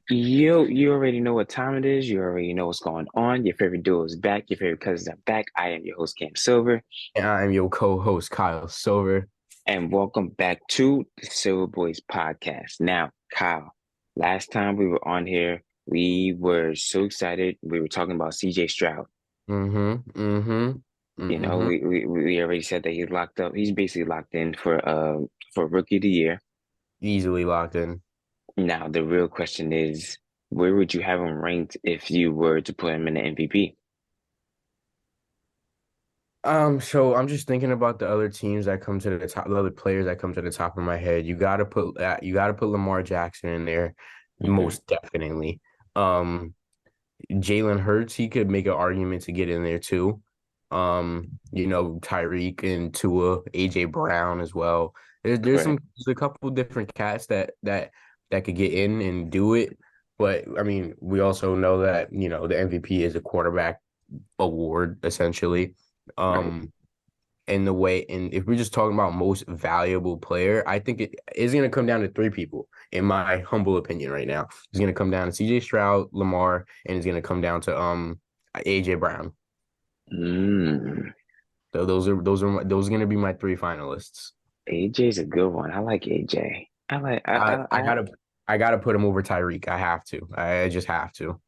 You already know what time it is. You already know what's going on. Your favorite duo is back. Your favorite cousins are back. I am your host, Cam Silver, And I'm your co-host, Kyle Silver. and welcome back to the Silver Boys podcast. Now, Kyle, last time we were on here, we were so excited. We were talking about CJ Stroud. Mm-hmm. Mm-hmm. You know, Mm-hmm. we already said that he's locked up. He's basically locked in for Rookie of the Year. Easily locked in. Now, the real question is, where would you have him ranked if you were to put him in the MVP? So I'm just thinking about the other teams that come to the top, the other players that come to the top of my head. You gotta put Lamar Jackson in there, Hmm. most definitely. Jalen Hurts, he could make an argument to get in there too. Tyreek and Tua, AJ Brown as well. Correct. There's a couple different cats that could get in and do it. But I mean, we also know that, the MVP is a quarterback award essentially. Right. Um, and if we're just talking about most valuable player, I think it is going to come down to three people, in my humble opinion, right now. It's going to come down to CJ Stroud, Lamar, and it's going to come down to AJ Brown. Mm. So those are going to be my three finalists. AJ's a good one. I like AJ. I like I, I I gotta I gotta put him over Tyreek. I have to. I just have to.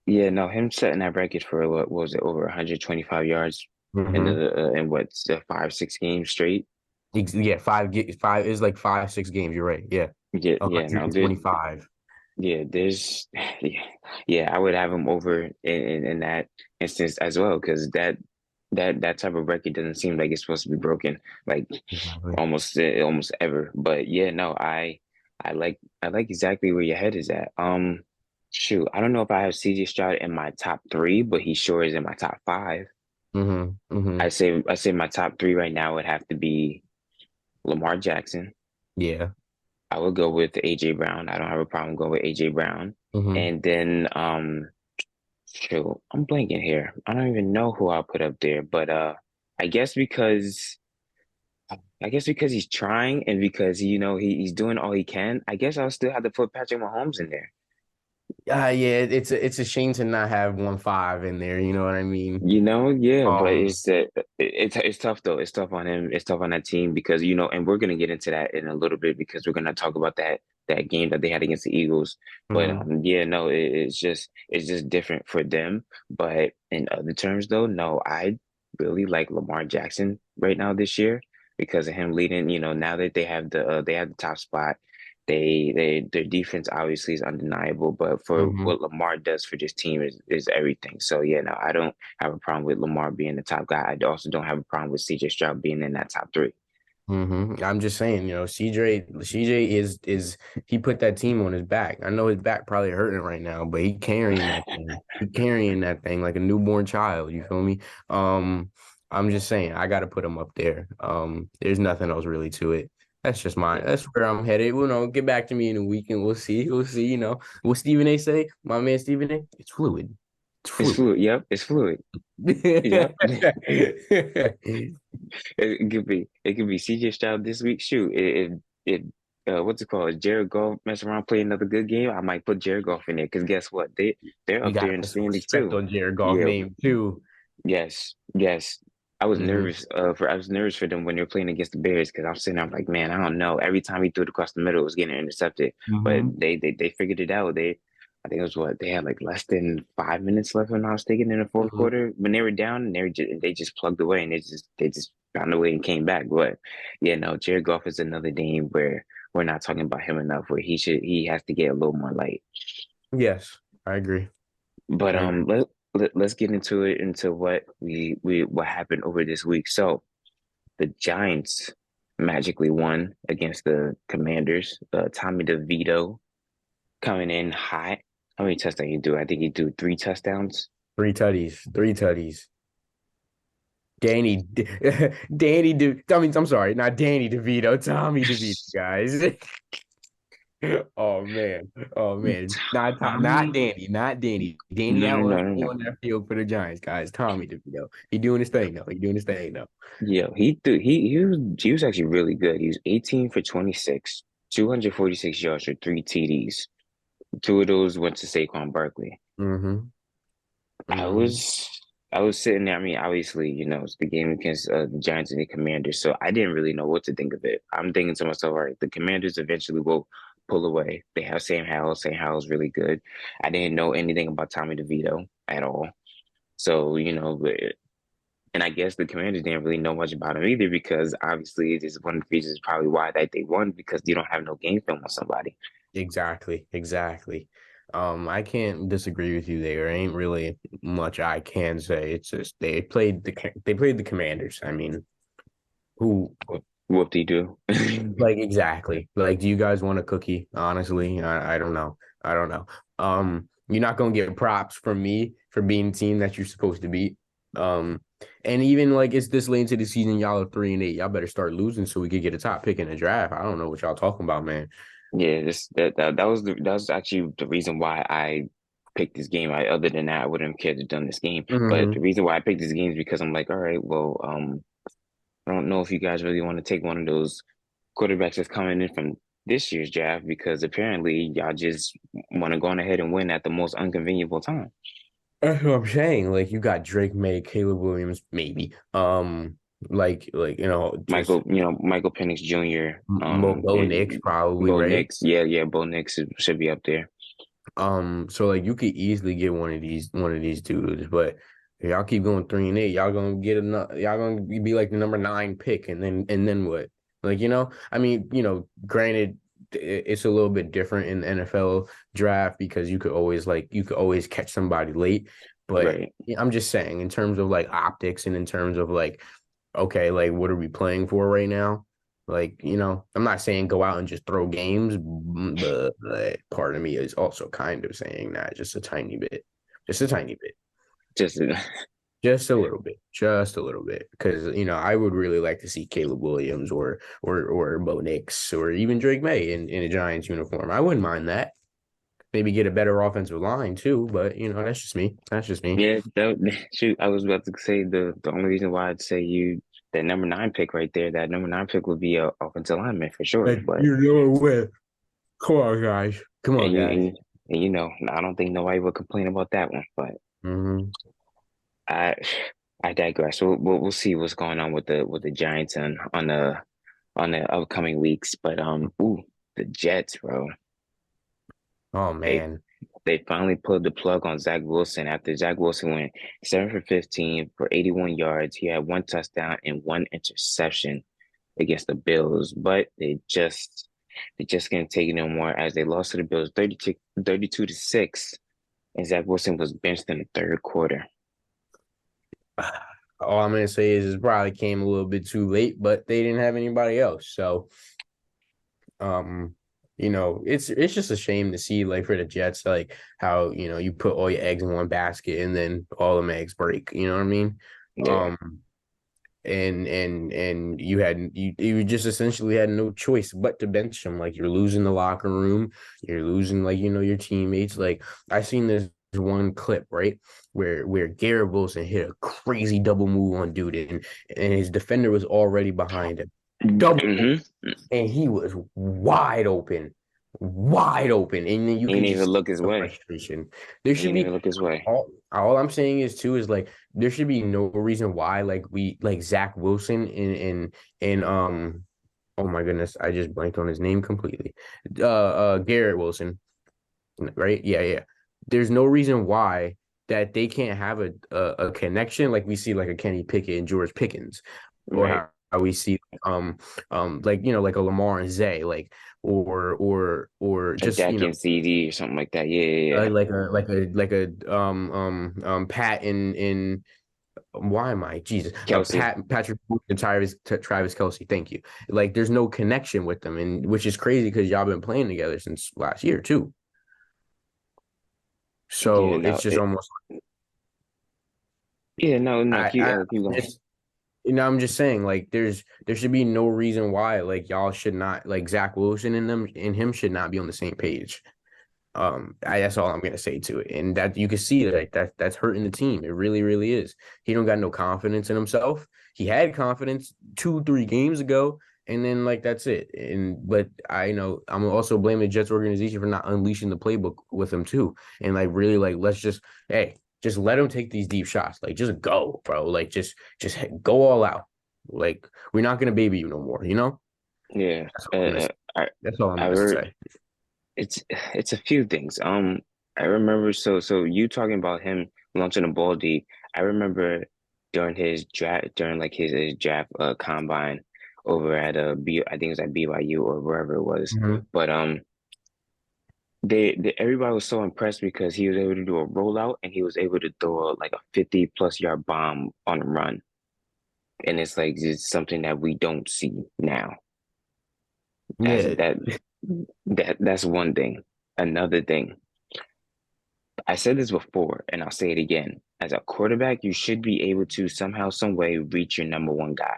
yeah, no, him setting that record for what was it, over 125 yards Mm-hmm. in what's the 5, 6 games straight? Yeah, five is like 5, 6 games. You're right. Yeah, Yeah, yeah, no, there, 125. yeah, there's yeah, yeah, I would have him over in that instance as well because that type of record doesn't seem like it's supposed to be broken like Exactly. almost ever. But yeah, no, I like exactly where your head is at. Shoot, I don't know if I have CJ Stroud in my top three, but he sure is in my top five. Mm-hmm. Mm-hmm. I say my top three right now would have to be Lamar Jackson. Yeah. I would go with AJ Brown. I don't have a problem going with AJ Brown. Mm-hmm. And then shoot, I'm blanking here. I don't even know who I'll put up there, but I guess because I guess because he's trying and because he's doing all he can, I guess I'll still have to put Patrick Mahomes in there. Yeah, it's a shame to not have 1-5 in there, you know what I mean? Yeah, but Um, it's tough though. It's tough on him. It's tough on that team because and we're gonna get into that in a little bit because we're gonna talk about that game that they had against the Eagles. But mhm. yeah, no, it's just different for them. But in other terms, though, no, I really like Lamar Jackson right now this year because of him leading. Now that they have the top spot. Their defense obviously is undeniable, but for Hmm. what Lamar does for this team is everything. So yeah, no, I don't have a problem with Lamar being the top guy. I also don't have a problem with CJ Stroud being in that top three. I'm just saying, CJ is he put that team on his back. I know his back probably hurting right now, but he carrying that thing. He carrying that thing like a newborn child. You feel me? Um, I'm just saying, I got to put him up there. There's nothing else really to it. That's just mine. Yeah, That's where I'm headed. Get back to me in a week and we'll see. We'll see. What Stephen A. say? My man Stephen A. It's fluid. It's it's fluid. fluid. Yep, it's fluid. Yep. It could be CJ Stroud this week. Shoot, it what's it called? If Jared Goff mess around play another good game, I might put Jared Goff in there because guess what? They're We up there gotta in the put some standings respect too. on Jared Goff Yeah, name too. yes, yes. Hmm. I was nervous for them when they were playing against the Bears because I'm sitting there, I'm like, man, I don't know. Every time he threw it across the middle, it was getting intercepted. But Hmm. they figured it out. I think it was what they had like less than 5 minutes left when I was thinking in the fourth Hmm. quarter when they were down and they just plugged away and they just found a way and came back. But yeah, no, Jared Goff is another name where we're not talking about him enough. Where he has to get a little more light. Yes, I agree. But I agree. let's get into what happened over this week. So the Giants magically won against the Commanders. Tommy DeVito coming in hot. How many touchdowns you do? I think he do 3 touchdowns. Three tutties. Three tutties. Danny, Danny De, I mean, I'm sorry, not Danny DeVito, Tommy DeVito, guys. Oh man, oh man, not Tommy? Danny, not Danny. Danny No, out no, on no, no, no. on that field for the Giants, guys. Tommy DeVito, he doing his thing though. He doing his thing though. Yeah, he was actually really good. He was 18 for 26, 246 yards for 3 TDs. Two of those went to Saquon Barkley. Mm-hmm. I Mm-hmm. was I was sitting there. I mean, obviously, it's the game against the Giants and the Commanders, so I didn't really know what to think of it. I'm thinking to myself, all right, the Commanders eventually will pull away. They have Sam Howell. Sam Howell's really good. I didn't know anything about Tommy DeVito at all. So, and I guess the Commanders didn't really know much about him either because obviously it is one of the reasons probably why that they won because you don't have no game film on somebody. Exactly. Exactly. I can't disagree with you. There ain't really much I can say. It's just they played the Commanders. I mean, who Whoop de do. like exactly. Like, do you guys want a cookie? Honestly, I don't know. I don't know. You're not gonna get props from me for being the team that you're supposed to beat. Um, and even like it's this late into the season, y'all are 3-8. Y'all better start losing so we could get a top pick in the draft. I don't know what y'all talking about, man. Yeah, that was actually the reason why I picked this game. Other than that, I wouldn't have cared to done this game. But the Mm-hmm. reason why I picked this game is because I'm like, all right, well, I don't know if you guys really want to take one of those quarterbacks that's coming in from this year's draft because apparently y'all just want to go on ahead and win at the most inconvenient time. That's what I'm saying. Like you got Drake May, Caleb Williams, maybe. Like just Michael Penix Jr. Bo Nix And probably, Bo right? Nix, yeah, Bo Nix should be up there. So like you could easily get one of these dudes, but if y'all keep going 3-8, y'all gonna be like the number 9 pick, and then what? Like, I mean, granted, it's a little bit different in the NFL draft because you could always catch somebody late, but Right. yeah, I'm just saying in terms of like optics and in terms of like, okay, like what are we playing for right now? Like, I'm not saying go out and just throw games, but part of me is also kind of saying that just a tiny bit, just a tiny bit, Just just a little bit. Because, I would really like to see Caleb Williams or Bo Nix or even Drake May in a Giants uniform. I wouldn't mind that. Maybe get a better offensive line too, but that's just me. That's just me. yeah, shoot, I was about to say the only reason why I'd say you that number nine pick right there, that number nine pick would be a offensive lineman for sure. And But you know what? Come on, guys. Come and on, you guys. and I don't think nobody would complain about that one. But Mm-hmm. I I digress. We'll see what's going on with the Giants on the upcoming weeks. But the Jets, bro, Oh they man. they finally pulled the plug on Zach Wilson after Zach Wilson went 7 for 15 for 81 yards. He had one touchdown and one interception against the Bills, but they just can't take it no more as they lost to the Bills 32-6, and Zach Wilson was benched in the third quarter. All I'm gonna say is it probably came a little bit too late, but they didn't have anybody else. So, um, it's just a shame to see like for the Jets, like how you put all your eggs in one basket and then all them eggs break. You know what I mean? Yeah, Um, and you just essentially had no choice but to bench him. Like you're losing the locker room, you're losing like your teammates. Like I seen this one clip right where Garrett Wilson hit a crazy double move on dude and his defender was already behind him. Double move, mm-hmm. and he was wide open, and then you He could didn't even just see look his the way. frustration. There He should didn't even be look his way. all I'm saying is too is like there should be no reason why like we like Zach Wilson and oh my goodness, I just blanked on his name completely. Garrett Wilson, right? Yeah, yeah. There's no reason why that they can't have a connection like we see like a Kenny Pickett and George Pickens, or Right. how we see like like a Lamar and Zay, like or A just Dak and CD or something like that. Yeah, yeah, yeah. like a Pat in why am I Jesus Kelsey. Patrick and Travis Kelsey. Thank you. Like there's no connection with them, and which is crazy because y'all been playing together since last year too. Yeah, So no, it's just almost no. I Keep going. just I'm just saying like there should be no reason why like y'all should not like Zach Wilson and him should not be on the same page. That's all I'm gonna say to it, and that you can see that's hurting the team. It really, really is. He don't got no confidence in himself. He had confidence 2, 3 games ago, and then like that's it. But I'm also blaming the Jets organization for not unleashing the playbook with him too, and like really like let's just just let him take these deep shots, like just go, bro, like just go all out. Like we're not gonna baby you no more, you know. Yeah. That's all I'm gonna say. I That's all I'm I gonna re say. it's a few things. I remember so you talking about him launching a ball deep. I remember during his draft during like his draft combine over at B I think it was at BYU or wherever it was. Mhm. But they everybody was so impressed because he was able to do a rollout and he was able to throw like a 50 plus yard bomb on a run. And it's like it's something that we don't see now. That's Yeah, that's one thing. Another thing, I said this before and I'll say it again. As a quarterback, you should be able to somehow, some way reach your number one guy.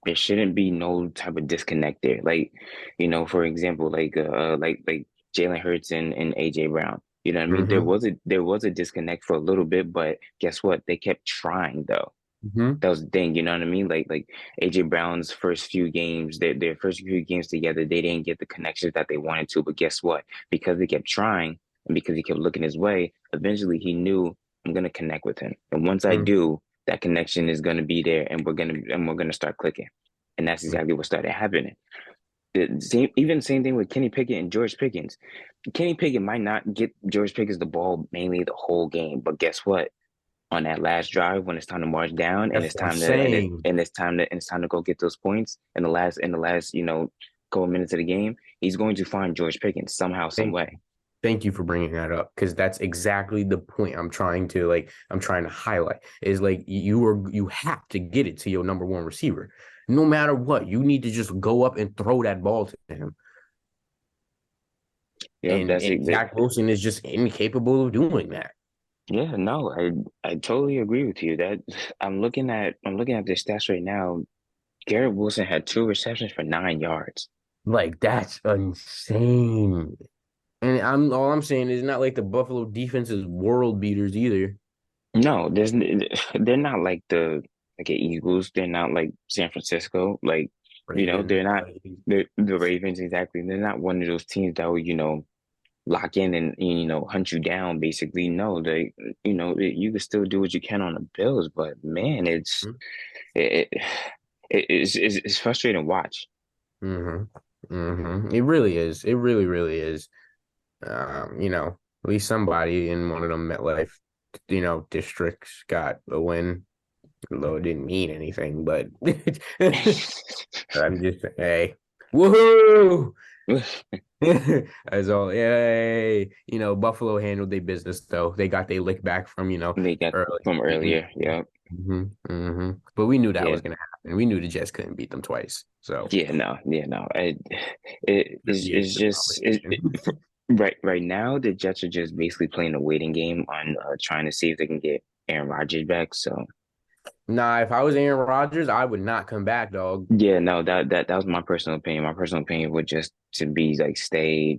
There shouldn't be no type of disconnect there. Like, for example, like Jalen Hurts and AJ Brown. You know what I mean? There hmm was a there was a disconnect for a little bit, but guess what? They kept trying though. hmm That was the thing, you know what I mean? Like AJ Brown's first few games, their first few games together, they didn't get the connections that they wanted to. But guess what? Because they kept trying and because he kept looking his way, eventually he knew I'm gonna connect with him. And once I do, that connection is gonna be there and we're gonna start clicking. And that's exactly what started happening. Same thing with Kenny Pickett and George Pickens. Kenny Pickett might not get George Pickens the ball mainly the whole game, but guess what? On that last drive when it's time to march down and That's it's what I'm time to saying. it's time to go get those points in the last couple minutes of the game, he's going to find George Pickens somehow, some Thank way. Thank you for bringing that up because that's exactly the point I'm trying to highlight is like you have to get it to your number one receiver. No matter what, you need to just go up and throw that ball to him. Yep, And Zach Wilson is just incapable of doing that. yeah, no, I totally agree with you. That I'm looking at their stats right now. Garrett Wilson had 2 receptions for 9 yards. Like that's insane. And I'm saying is not like the Buffalo defense is world beaters either. No, they're not like the Eagles. They're not like San Francisco. Like, Ravens. they're not the Ravens exactly. They're not one of those teams that will, lock in and, hunt you down basically. No, you can still do what you can on the Bills, but man, it, it's frustrating to watch. Mm-hmm. It really is. It really, really is. At least somebody in one of them MetLife, districts got a win, although it didn't mean anything, but I'm just hey, woohoo! As all, yay! Buffalo handled their business though. They got their lick back from They got early. from earlier. Yeah. But we knew that Yeah. was gonna happen. We knew the Jets couldn't beat them twice. So Yeah, no, yeah, no. really is It's the just conversation. right now the Jets are just basically playing a waiting game on trying to see if they can get Aaron Rodgers back. So Nah, if I was Aaron Rodgers, I would not come back, dog. yeah, no, that was my personal opinion. My personal opinion would just to be like stay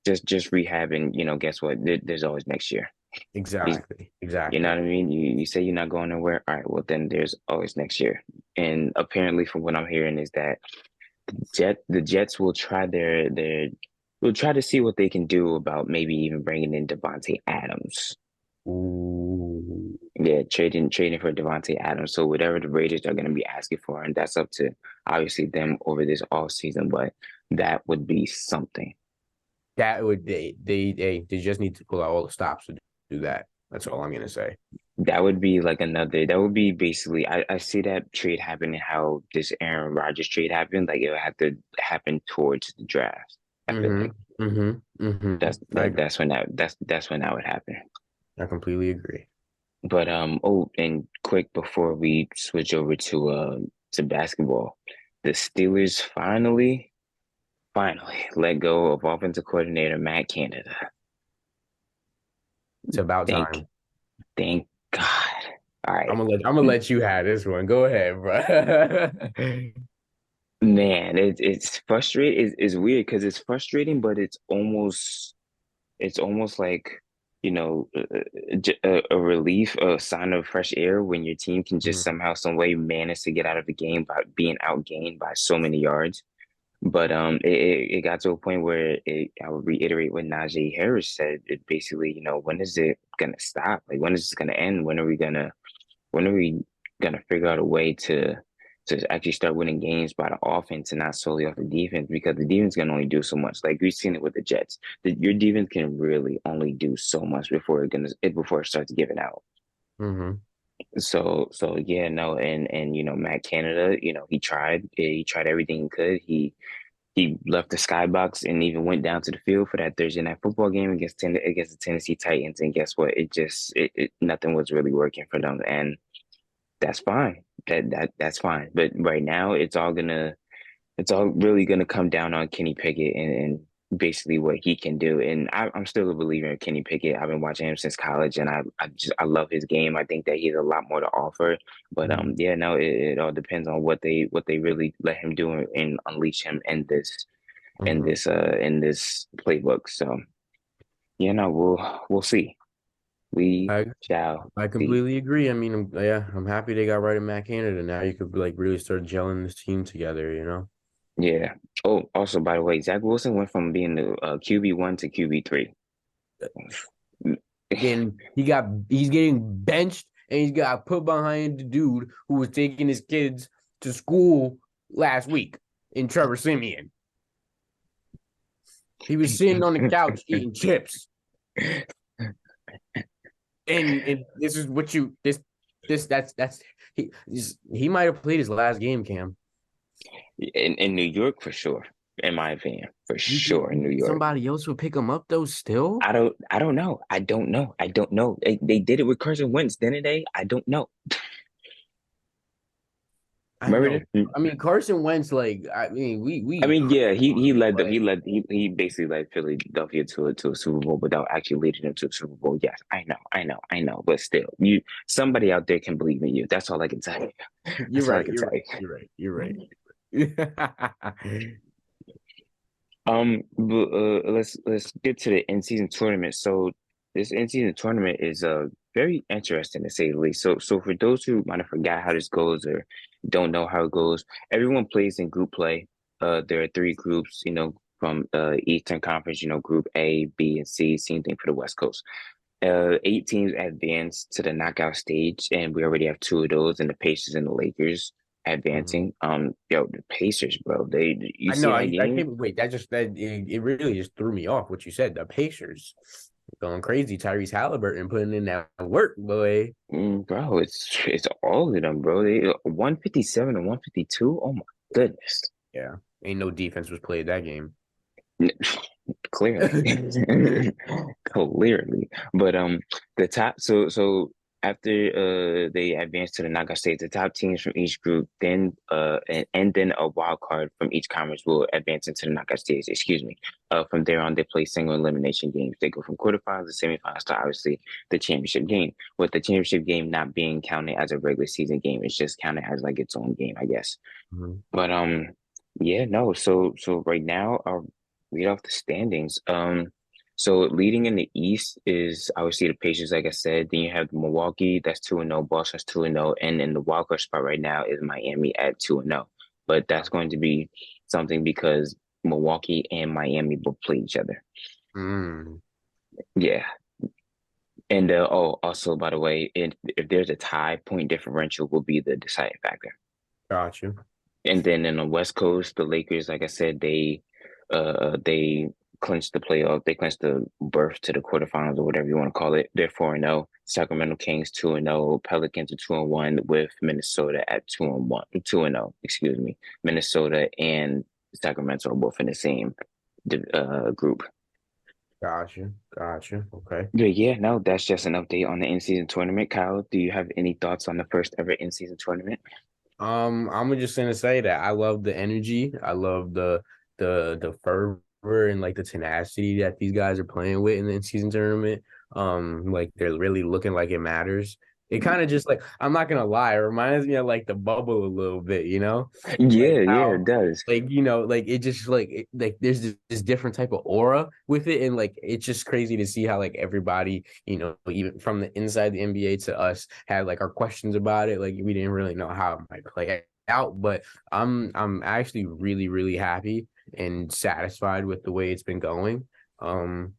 just rehab and guess what? There's always next year. These Exactly. You know Exactly. what I mean? You say you're not going nowhere. All right, well then there's always next year. And apparently from what I'm hearing is that the Jets will try to see what they can do about maybe even bringing in Devontae Adams. Ooh. Yeah, trading for Devontae Adams. So whatever the Raiders are going to be asking for, and that's up to obviously them over this off season, but that would be something. That would they just need to pull out all the stops to do that. That's all I'm gonna say. That would be like that would be basically I see that trade happening how this Aaron Rodgers trade happened. Like it would have to happen towards the draft. I feel like that's I that that's when that's when that would happen. I completely agree. But and quick before we switch over to basketball, the Steelers finally let go of offensive coordinator Matt Canada. It's about Thank time. thank God. All right. I'm gonna let you have this one. Go ahead, bro. Man, it's frustrating. It's weird because it's frustrating, but it's almost like you know, a relief, a sign of fresh air when your team can just Mhm. somehow, some way manage to get out of the game by being outgained by so many yards. But it got to a point where I would reiterate what Najee Harris said. It basically, when is it gonna stop? Like, when is this gonna end? When are we gonna figure out a way to actually start winning games by the offense and not solely off the defense? Because the defense can only do so much. Like we've seen it with the Jets. Your defense can really only do so much before it starts giving out. Mhm. So yeah, no, and Matt Canada, he tried everything he could. He left the skybox and even went down to the field for that Thursday night football game against the Tennessee Titans. And guess what? Nothing was really working for them, and that's fine. That's fine. But right now, it's all really gonna come down on Kenny Pickett and basically what he can do. And I'm still a believer in Kenny Pickett. I've been watching him since college, and I love his game. I think that he has a lot more to offer. But Mhm. yeah, no, it all depends on what they really let him do and unleash him in this in Mhm. this uh in this playbook. So yeah, no, we'll see. We I shall I see. completely agree. I mean, yeah, I'm happy they got rid of Matt Canada. Now you could like really start gelling this team together, you know? Yeah. Oh, also by the way, Zach Wilson went from being the QB1 to QB3. He's getting benched and he's got put behind the dude who was taking his kids to school last week in Trevor Simeon. He was sitting on the couch eating chips. And this is what you this that's he might have played his last game, Cam. In New York for sure, in my opinion, for You sure in think New York. somebody else would pick him up though still? I don't know. I don't know. I don't know. They did it with Carson Wentz, didn't they? I don't know. I Remember know. this? I mean, Carson Wentz, like, I mean, we I mean, crap yeah, he on he him, led them. but He basically led Philadelphia to a Super Bowl without actually leading them to a Super Bowl. Yes, I know. But still, somebody out there can believe in you. That's all I can tell you. you're That's all I right. can You're tell right. You're right. You're right. you. But, let's get to the in-season tournament. So this in-season tournament is very interesting to say the least. So for those who might have forgot how this goes or don't know how it goes, everyone plays in group play. There are three groups, from Eastern Conference, Group A, B, and C. Same thing for the West Coast. Eight teams advance to the knockout stage, and we already have two of those, and the Pacers and the Lakers Mhm. advancing. The Pacers, bro. You I see know. that I game? can't wait. It really just threw me off what you said. The Pacers going crazy. Tyrese Halliburton putting in that work, boy. Bro, it's all of them, bro. They 157 and 152. Oh my goodness. Yeah, ain't no defense was played that game. Clearly. Clearly. But the top so after they advance to the knockout stage, the top teams from each group then and then a wild card from each conference will advance into the knockout stage, excuse me. From there on they play single elimination games. They go from quarterfinals to semifinals to obviously the championship game. With the championship game not being counted as a regular season game, it's just counted as like its own game, I guess. Mhm. But yeah, no. So right now I'll read off the standings. So leading in the East is obviously the Pacers, like I said. Then you have Milwaukee, that's 2-0, Boston's 2-0, and in the wildcard spot right now is Miami at 2-0. But that's going to be something because Milwaukee and Miami will play each other. Mm, Yeah. And also by the way, if there's a tie, point differential will be the deciding factor. got you. And then in the West Coast, the Lakers, like I said, they clinched the playoff. They clinched the berth to the quarterfinals or whatever you want to call it. They're 4-0. Sacramento Kings 2-0. Pelicans are 2-1 with Minnesota at 2-1, 2-0. Excuse me. Minnesota and Sacramento are both in the same group. Got you. Got you. Okay. But yeah, no, that's just an update on the in-season tournament. Kyle, do you have any thoughts on the first ever in-season tournament? I'm just gonna say that I love the energy. I love the fervor and like the tenacity that these guys are playing with in the in-season tournament. Like they're really looking like it matters. It kind of just like I'm not gonna lie, it reminds me of like the bubble a little bit, like Yeah, yeah, it how does. like like it just like there's this different type of aura with it, and like it's just crazy to see how like everybody, even from the inside the NBA to us, had like our questions about it. Like we didn't really know how it might play out, but I'm actually really really happy and satisfied with the way it's been going. Um,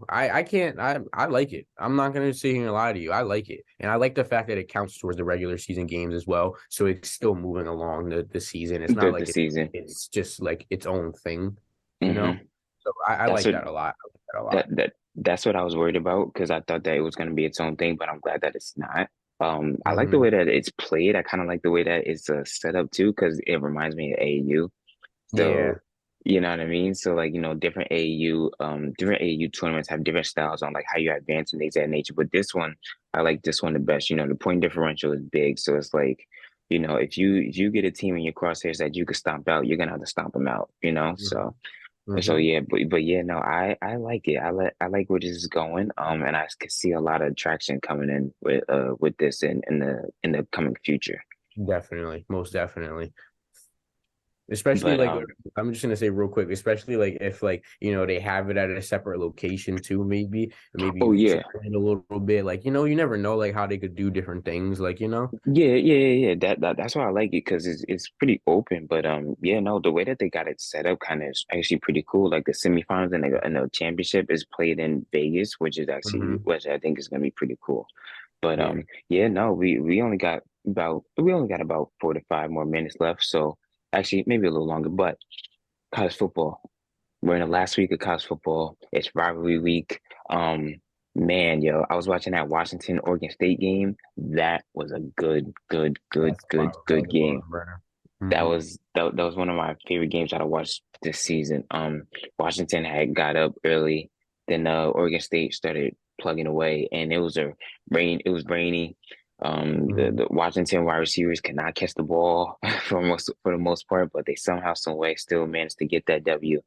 I can't I like it. I'm not gonna sit here and lie to you. I like it. And I like the fact that it counts towards the regular season games as well. So it's still moving along the season. It's not The like season. it's just like its own thing, you know? Hmm. So I That's like what that a lot. I like that a lot. that's what I was worried about because I thought that it was going to be its own thing, but I'm glad that it's not. I like the Hmm. way that it's played. I kind of like the way that it's set up too because it reminds me of AAU. Yeah. So, you know what I mean? So like, different AAU tournaments have different styles on like how you advance and things of that nature. But this one, I like this one the best. The point differential is big. So it's like, if you get a team in your crosshairs that you could stomp out, you're gonna have to stomp them out, Hmm. So Hmm. yeah, but yeah, no, I like it. I like where this is going. And I can see a lot of traction coming in with this in the coming future. Definitely. Most definitely. Especially But like I'm just gonna say real quick, especially like if like they have it at a separate location too, maybe oh you yeah. expand a little bit, like you never know like how they could do different things, like Yeah, yeah, yeah, yeah. That's why I like it because it's pretty open. But yeah, no, the way that they got it set up kind of is actually pretty cool. Like the semifinals and the championship is played in Vegas, Hmm. which I think is gonna be pretty cool. But Yeah, yeah, no, we only got about 4 to 5 more minutes left. So actually, maybe a little longer. But college football. We're in the last week of college football. It's rivalry week. Um, Man, yo, I was watching that Washington Oregon State game. That was a good, good, good, that's good, fun. That good was a barn game. burner. That Hmm. was that was one of my favorite games that I watched this season. Washington had got up early, then Oregon State started plugging away, and it was rainy. The Hmm. Washington wide receivers could not catch the ball for the most part, but they somehow, some way still managed to get that W.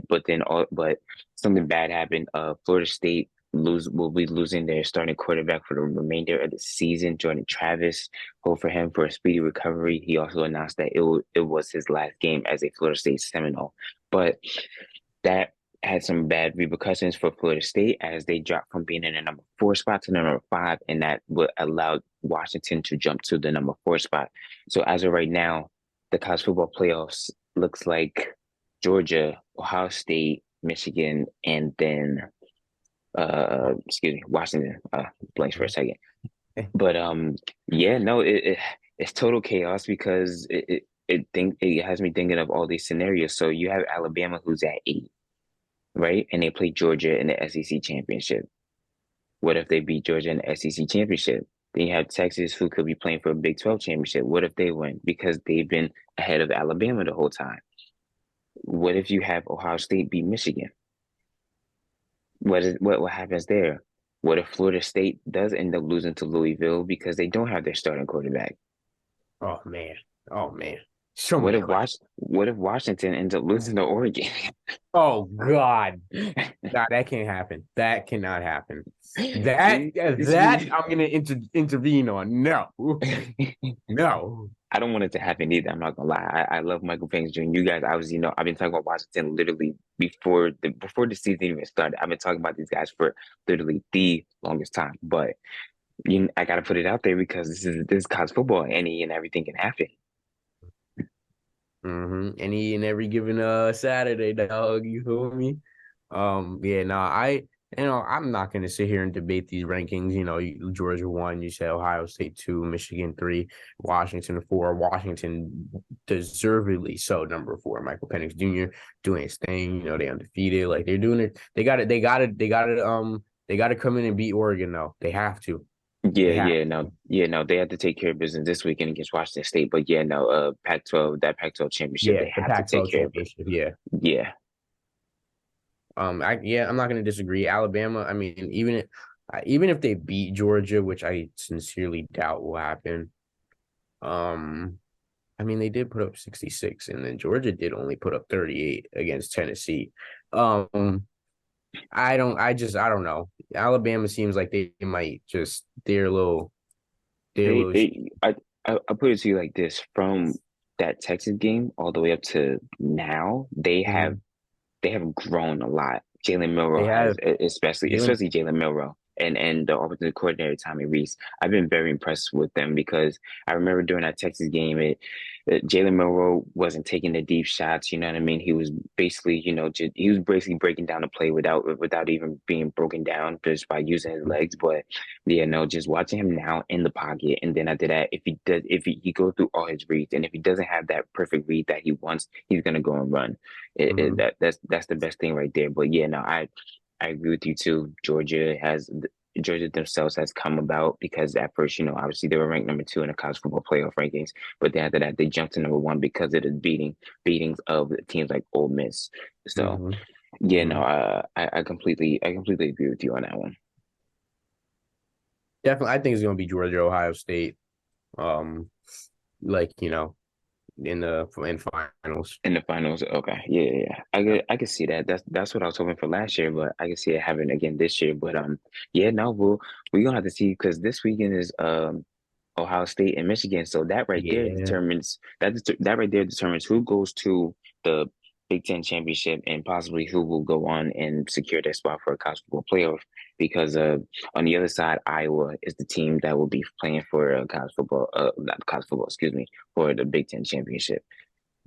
But something bad happened. Florida State will be losing their starting quarterback for the remainder of the season, Jordan Travis. Hope for him for a speedy recovery. He also announced that it was his last game as a Florida State Seminole. But that had some bad repercussions for Florida State as they dropped from being in the number 4 spot to the number 5, and that would allow Washington to jump to the number 4 spot. So as of right now, the college football playoffs looks like Georgia, Ohio State, Michigan, and then excuse me, Washington. Blanks for a second. But yeah, no, it's total chaos because it has me thinking of all these scenarios. So you have Alabama who's at 8, right? And they play Georgia in the SEC championship. What if they beat Georgia in the SEC championship? Then you have Texas who could be playing for a Big 12 championship. What if they win? Because they've been ahead of Alabama the whole time. What if you have Ohio State beat Michigan? What happens there? What if Florida State does end up losing to Louisville because they don't have their starting quarterback? Oh man, oh man, so many questions. What if Washington ends up losing to Oregon? Oh God, God, that can't happen. That cannot happen. That that I'm gonna intervene on. No, no. I don't want it to happen either. I'm not gonna lie. I love Michael Penix Jr. You guys obviously know I've been talking about Washington literally before the season even started. I've been talking about these guys for literally the longest time. But I gotta put it out there because this is college football. Any and everything can happen. Any and every given Saturday, dog. You feel me? Yeah, no, I'm not gonna sit here and debate these rankings. Georgia 1, you said Ohio State 2, Michigan 3, Washington 4, Washington deservedly so number 4. Michael Penix Jr. doing his thing. They undefeated. Like they're doing it. They gotta come in and beat Oregon though. They have to. Yeah, They have yeah, no, to. yeah, no. They have to take care of business this weekend against Washington State. But yeah, no, Pac-12 championship, Yeah, they the have to take Pac-12 care of it. championship. Yeah. Yeah, I'm not going to disagree. Alabama, I mean, even if they beat Georgia, which I sincerely doubt will happen, um, I mean, they did put up 66, and then Georgia did only put up 38 against Tennessee. Um, I don't know. Alabama seems like they might just they're a little. Still, I put it to you like this: from that Texas game all the way up to now, mhm. they have grown a lot. Jalen They Milrow has, have Jalen. especially Jalen Milrow and the offensive coordinator Tommy Reese. I've been very impressed with them because I remember during that Texas game, Jalen Milrow wasn't taking the deep shots. You know what I mean? He was basically, he was basically breaking down the play without even being broken down just by using his legs. But yeah, no, just watching him now in the pocket, and then after that, if he goes through all his reads, and if he doesn't have that perfect read that he wants, he's gonna go and run. Mhm. That's the best thing right there. But yeah, no, I agree with you too. Georgia themselves has come about because at first, obviously they were ranked number 2 in the college football playoff rankings, but then after that they jumped to number 1 because of the beatings of teams like Ole Miss. So Mhm. yeah, no, Mhm. I completely agree with you on that one. Definitely, I think it's gonna be Georgia, Ohio State. Um, like in finals. In the finals, okay, yeah, yeah, yeah. I could see that. That's what I was hoping for last year, but I can see it happening again this year. But yeah, no, we're gonna have to see because this weekend is Ohio State and Michigan. So that right there Yeah. determines that right there determines who goes to the Big Ten championship and possibly who will go on and secure their spot for a college football playoff. Because on the other side, Iowa is the team that will be playing for college football, not college football, excuse me, for the Big Ten championship.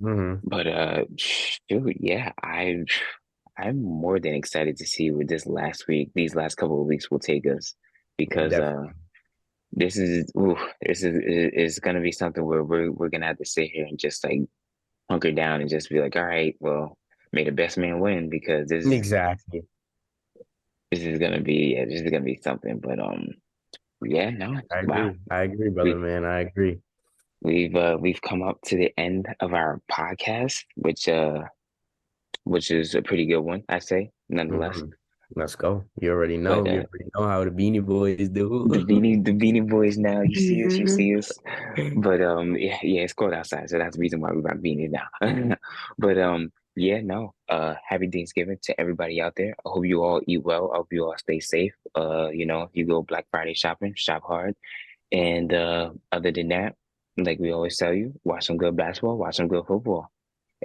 Hmm. But shoot, yeah, I'm more than excited to see where these last couple of weeks will take us, because Definitely. this is gonna be something where we're gonna have to sit here and just like hunker down and just be like, all right, well, may the best man win, because Exactly. this is gonna be something. But yeah, no, I wow, agree. I agree, brother, we man. I agree. we've come up to the end of our podcast, which is a pretty good one, I say, nonetheless. Hmm. Let's go. You already know. But You already know how the Beanie Boys do. the Beanie Boys now, you see us. But yeah, yeah, it's cold outside, so that's the reason why we rock beanies now. But yeah, no. Happy Thanksgiving to everybody out there. I hope you all eat well. I hope you all stay safe. You go Black Friday shopping, shop hard. And other than that, like we always tell you, watch some good basketball, watch some good football.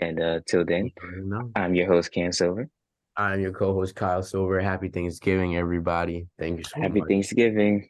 And till You then, already know. I'm your host, Ken Silver. I'm your co-host, Kyle Silver. Happy Thanksgiving, everybody. Thank you so Happy much. Thanksgiving.